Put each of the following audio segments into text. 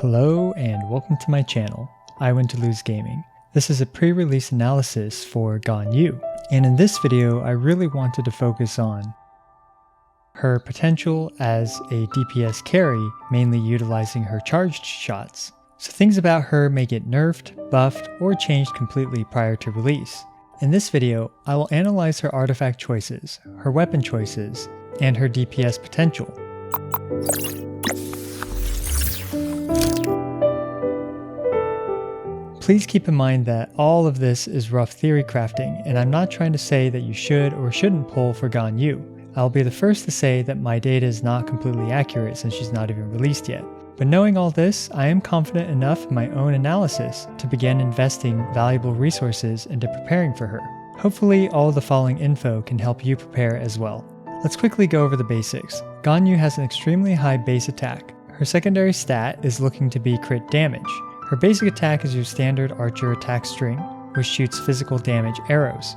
Hello and welcome to my channel, I Win to Lose Gaming. This is a pre-release analysis for GanYu, and in this video I really wanted to focus on her potential as a DPS carry, mainly utilizing her charged shots. So things about her may get nerfed, buffed, or changed completely prior to release. In this video, I will analyze her artifact choices, her weapon choices, and her DPS potential. Please keep in mind that all of this is rough theory crafting, and I'm not trying to say that you should or shouldn't pull for GanYu. I'll be the first to say that my data is not completely accurate since she's not even released yet. But knowing all this, I am confident enough in my own analysis to begin investing valuable resources into preparing for her. Hopefully all the following info can help you prepare as well. Let's quickly go over the basics. GanYu has an extremely high base attack. Her secondary stat is looking to be crit damage. Her basic attack is your standard archer attack string, which shoots physical damage arrows.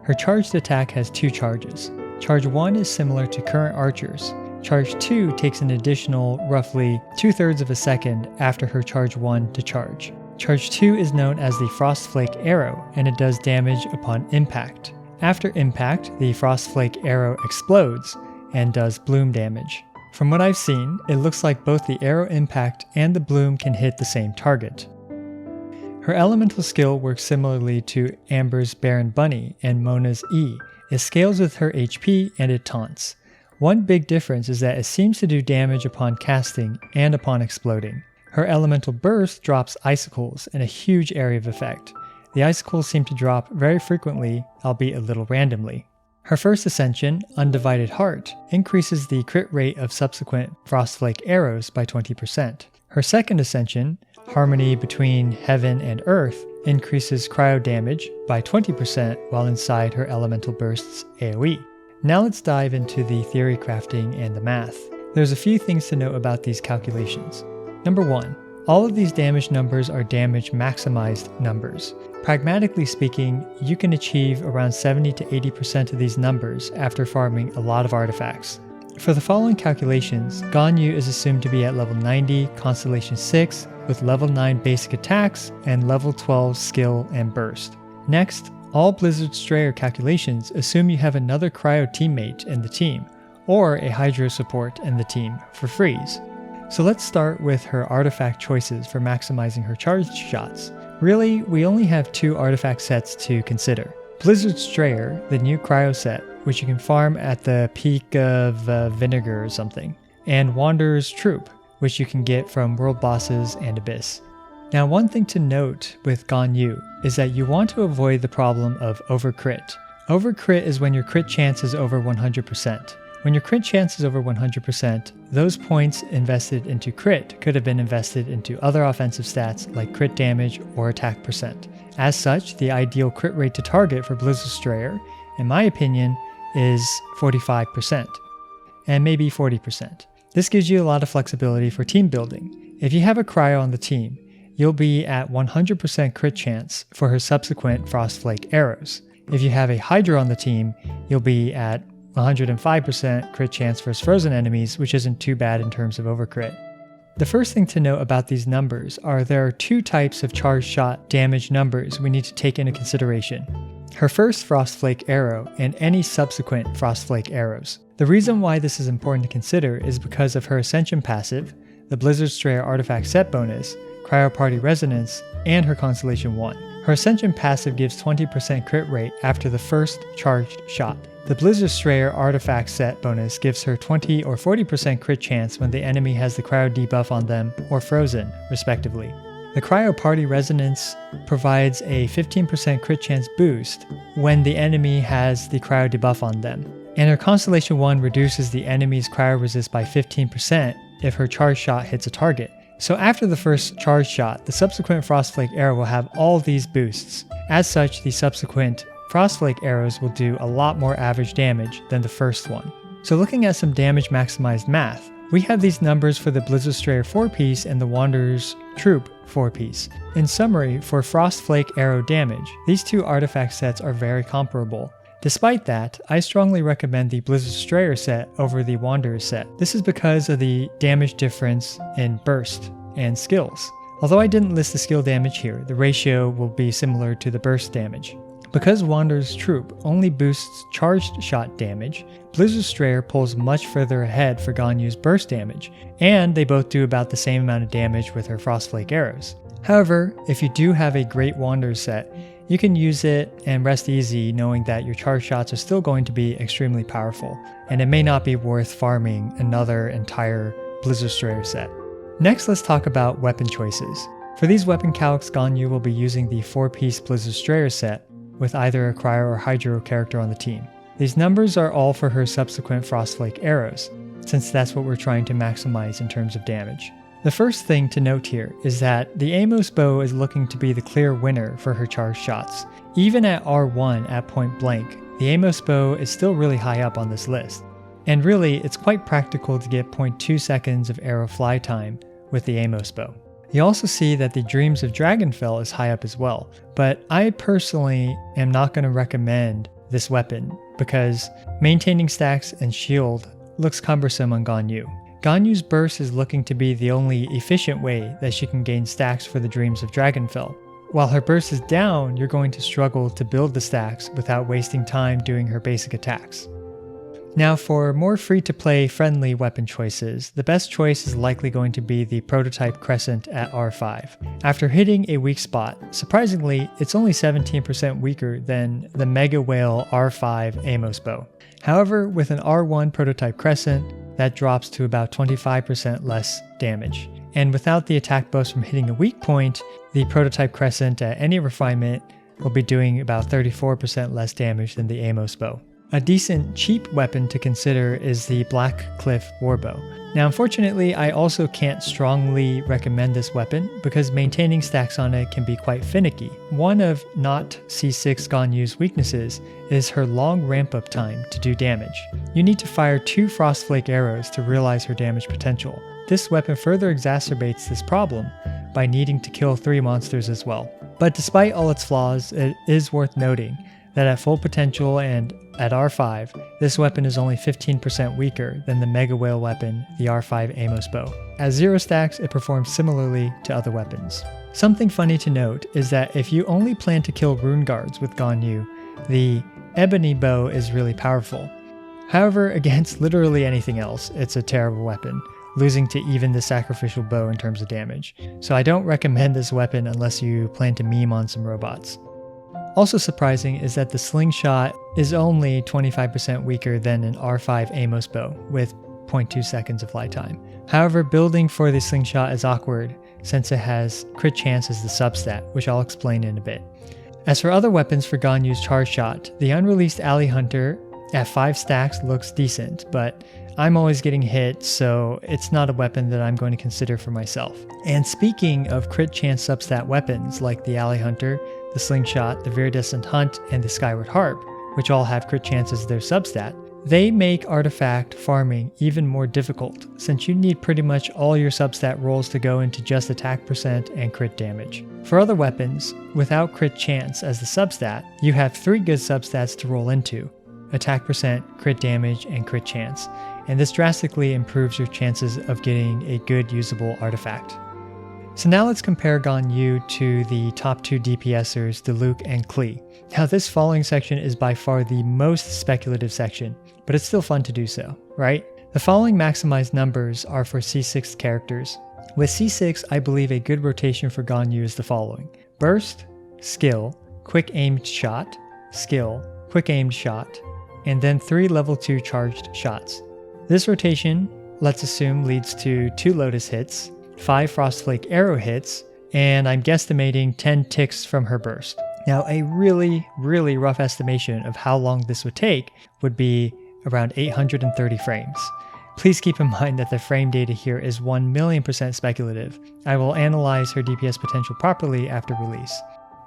Her charged attack has two charges. Charge 1 is similar to current archers. Charge 2 takes an additional roughly 2/3 of a second after her charge 1 to charge. Charge 2 is known as the Frostflake arrow, and it does damage upon impact. After impact, the Frostflake arrow explodes and does bloom damage. From what I've seen, it looks like both the arrow impact and the bloom can hit the same target. Her elemental skill works similarly to Amber's Baron Bunny and Mona's E. It scales with her HP and it taunts. One big difference is that it seems to do damage upon casting and upon exploding. Her elemental burst drops icicles in a huge area of effect. The icicles seem to drop very frequently, albeit a little randomly. Her first ascension, Undivided Heart, increases the crit rate of subsequent Frostflake arrows by 20%. Her second ascension, Harmony Between Heaven and Earth, increases cryo damage by 20% while inside her elemental burst's AoE. Now let's dive into the theory crafting and the math. There's a few things to note about these calculations. Number 1. All of these damage numbers are damage maximized numbers. Pragmatically speaking, you can achieve around 70 to 80% of these numbers after farming a lot of artifacts. For the following calculations, GanYu is assumed to be at level 90, Constellation 6, with level 9 basic attacks and level 12 skill and burst. Next, all Blizzard Strayer calculations assume you have another cryo teammate in the team, or a hydro support in the team for freeze. So let's start with her artifact choices for maximizing her charged shots. Really, we only have two artifact sets to consider. Blizzard Strayer, the new cryo set, which you can farm at the peak of Vinegar or something, and Wanderer's Troop, which you can get from world bosses and Abyss. Now one thing to note with GanYu is that you want to avoid the problem of overcrit. Overcrit is when your crit chance is over 100%. When your crit chance is over 100%, those points invested into crit could have been invested into other offensive stats like crit damage or attack percent. As such, the ideal crit rate to target for Blizzard Strayer, in my opinion, is 45%, and maybe 40%. This gives you a lot of flexibility for team building. If you have a cryo on the team, you'll be at 100% crit chance for her subsequent Frostflake arrows. If you have a Hydra on the team, you'll be at 105% crit chance for his frozen enemies, which isn't too bad in terms of overcrit. The first thing to note about these numbers are there are two types of charged shot damage numbers we need to take into consideration. Her first Frostflake arrow and any subsequent Frostflake arrows. The reason why this is important to consider is because of her Ascension passive, the Blizzard Strayer artifact set bonus, Cryo Party Resonance, and her Constellation 1. Her Ascension passive gives 20% crit rate after the first charged shot. The Blizzard Strayer artifact set bonus gives her 20 or 40% crit chance when the enemy has the cryo debuff on them or frozen, respectively. The Cryo Party Resonance provides a 15% crit chance boost when the enemy has the cryo debuff on them. And her Constellation 1 reduces the enemy's cryo resist by 15% if her charge shot hits a target. So after the first charge shot, the subsequent Frostflake arrow will have all these boosts. As such, the subsequent Frostflake arrows will do a lot more average damage than the first one. So looking at some damage maximized math, we have these numbers for the Blizzard Strayer 4-piece and the Wanderer's Troop 4-piece. In summary, for Frostflake arrow damage, these two artifact sets are very comparable. Despite that, I strongly recommend the Blizzard Strayer set over the Wanderer set. This is because of the damage difference in burst. and skills. Although I didn't list the skill damage here, the ratio will be similar to the burst damage. Because Wander's troop only boosts charged shot damage, Blizzard Strayer pulls much further ahead for GanYu's burst damage, and they both do about the same amount of damage with her Frostflake arrows. However, if you do have a great Wander set, you can use it and rest easy knowing that your charge shots are still going to be extremely powerful, and it may not be worth farming another entire Blizzard Strayer set. Next, let's talk about weapon choices. For these weapon calcs, GanYu will be using the 4-piece Blizzard Strayer set, with either a Cryo or Hydro character on the team. These numbers are all for her subsequent Frostflake arrows, since that's what we're trying to maximize in terms of damage. The first thing to note here is that the Amos bow is looking to be the clear winner for her charge shots. Even at R1 at point blank, the Amos bow is still really high up on this list. And really, it's quite practical to get 0.2 seconds of arrow fly time with the Amos bow. You also see that the Dreams of Dragonfell is high up as well, but I personally am not going to recommend this weapon because maintaining stacks and shield looks cumbersome on GanYu. GanYu's burst is looking to be the only efficient way that she can gain stacks for the Dreams of Dragonfell. While her burst is down, you're going to struggle to build the stacks without wasting time doing her basic attacks. Now for more free-to-play friendly weapon choices, the best choice is likely going to be the Prototype Crescent at R5. After hitting a weak spot, surprisingly, it's only 17% weaker than the Mega Whale R5 Amos bow. However, with an R1 Prototype Crescent, that drops to about 25% less damage. And without the attack boost from hitting a weak point, the Prototype Crescent at any refinement will be doing about 34% less damage than the Amos bow. A decent cheap weapon to consider is the Black Cliff Warbow. Now unfortunately, I also can't strongly recommend this weapon because maintaining stacks on it can be quite finicky. One of not C6 GanYu's weaknesses is her long ramp-up time to do damage. You need to fire 2 Frostflake arrows to realize her damage potential. This weapon further exacerbates this problem by needing to kill 3 monsters as well. But despite all its flaws, it is worth noting that at full potential and at R5, this weapon is only 15% weaker than the Mega Whale weapon, the R5 Amos bow. At 0 stacks, it performs similarly to other weapons. Something funny to note is that if you only plan to kill rune guards with GanYu, the Ebony bow is really powerful. However, against literally anything else, it's a terrible weapon, losing to even the sacrificial bow in terms of damage. So I don't recommend this weapon unless you plan to meme on some robots. Also surprising is that the slingshot is only 25% weaker than an R5 Amos bow with 0.2 seconds of fly time. However, building for the slingshot is awkward since it has crit chance as the substat, which I'll explain in a bit. As for other weapons for GanYu's charge shot, the unreleased Alley Hunter at 5 stacks looks decent, but I'm always getting hit, so it's not a weapon that I'm going to consider for myself. And speaking of crit chance substat weapons like the Alley Hunter, the Slingshot, the Viridescent Hunt, and the Skyward Harp, which all have crit chances as their substat, they make artifact farming even more difficult, since you need pretty much all your substat rolls to go into just attack percent and crit damage. For other weapons, without crit chance as the substat, you have 3 good substats to roll into: attack percent, crit damage, and crit chance, and this drastically improves your chances of getting a good usable artifact. So now let's compare GanYu to the top 2 DPSers, Diluc and Klee. Now this following section is by far the most speculative section, but it's still fun to do so, right? The following maximized numbers are for C6 characters. With C6, I believe a good rotation for GanYu is the following: burst, skill, quick aimed shot, skill, quick aimed shot, and then 3 level 2 charged shots. This rotation, let's assume, leads to 2 Lotus hits, 5 Frostflake arrow hits, and I'm guesstimating 10 ticks from her burst. Now a really rough estimation of how long this would take would be around 830 frames. Please keep in mind that the frame data here is 1,000,000% speculative. I will analyze her DPS potential properly after release.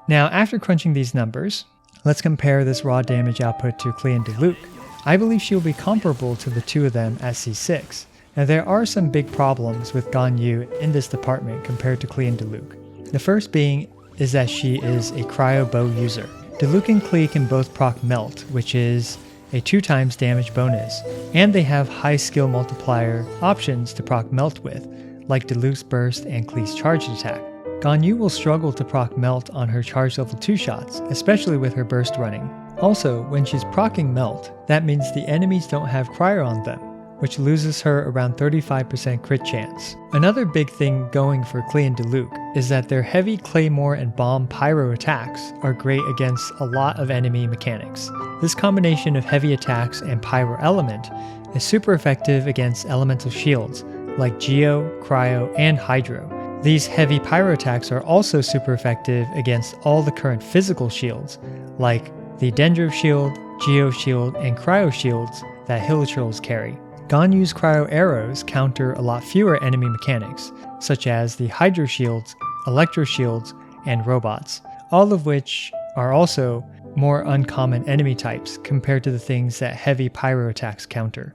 Now after crunching these numbers, let's compare this raw damage output to Klee and Diluc. I believe she will be comparable to the 2 of them at C6. Now there are some big problems with GanYu in this department compared to Klee and Diluc. The first being is that she is a cryo bow user. Diluc and Klee can both proc melt, which is a 2 times damage bonus, and they have high skill multiplier options to proc melt with, like Diluc's Burst and Klee's charged attack. GanYu will struggle to proc Melt on her charged level 2 shots, especially with her burst running. Also, when she's proccing Melt, that means the enemies don't have Cryo on them, which loses her around 35% crit chance. Another big thing going for Klee and Diluc is that their heavy Claymore and Bomb Pyro attacks are great against a lot of enemy mechanics. This combination of heavy attacks and Pyro element is super effective against elemental shields like Geo, Cryo, and Hydro. These heavy Pyro attacks are also super effective against all the current physical shields like the Dendro Shield, Geo Shield, and Cryo Shields that Hilichurls carry. GanYu's Cryo Arrows counter a lot fewer enemy mechanics, such as the Hydro Shields, Electro Shields, and Robots, all of which are also more uncommon enemy types compared to the things that heavy Pyro attacks counter.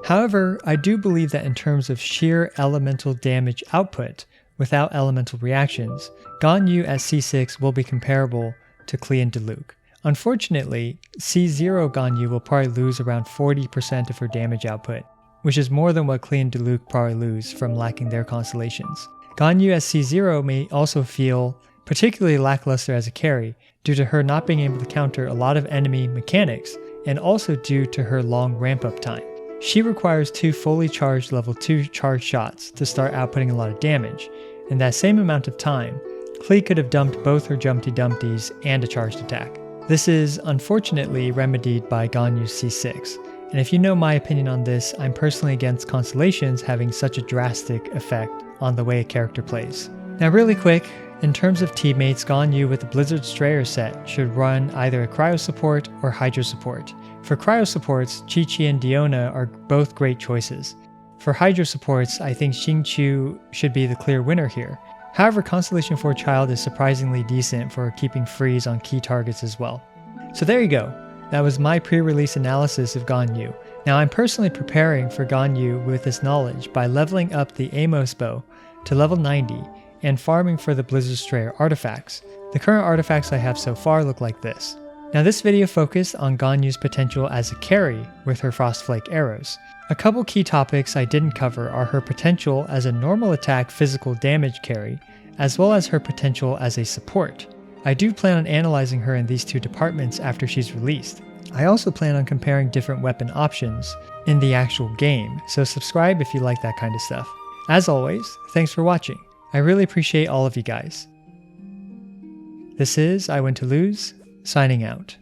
However, I do believe that in terms of sheer elemental damage output, without elemental reactions, GanYu at C6 will be comparable to Klee and Diluc. Unfortunately, C0 GanYu will probably lose around 40% of her damage output, which is more than what Klee and Diluc probably lose from lacking their constellations. GanYu at C0 may also feel particularly lackluster as a carry due to her not being able to counter a lot of enemy mechanics and also due to her long ramp-up time. She requires 2 fully charged level 2 charge shots to start outputting a lot of damage. In that same amount of time, Klee could have dumped both her Jumpty Dumpties and a charged attack. This is unfortunately remedied by GanYu's C6, and if you know my opinion on this, I'm personally against constellations having such a drastic effect on the way a character plays. Now really quick, in terms of teammates, GanYu with the Blizzard Strayer set should run either a Cryo support or Hydro support. For Cryo supports, Chi-Chi and Diona are both great choices. For Hydro supports, I think Xingqiu should be the clear winner here. However, Constellation 4 Child is surprisingly decent for keeping freeze on key targets as well. So there you go. That was my pre-release analysis of GanYu. Now I'm personally preparing for GanYu with this knowledge by leveling up the Amos bow to level 90 and farming for the Blizzard Strayer artifacts. The current artifacts I have so far look like this. Now this video focused on GanYu's potential as a carry with her Frostflake arrows. A couple key topics I didn't cover are her potential as a normal attack physical damage carry, as well as her potential as a support. I do plan on analyzing her in these 2 departments after she's released. I also plan on comparing different weapon options in the actual game, so subscribe if you like that kind of stuff. As always, thanks for watching. I really appreciate all of you guys. This is I Win to Lose, signing out.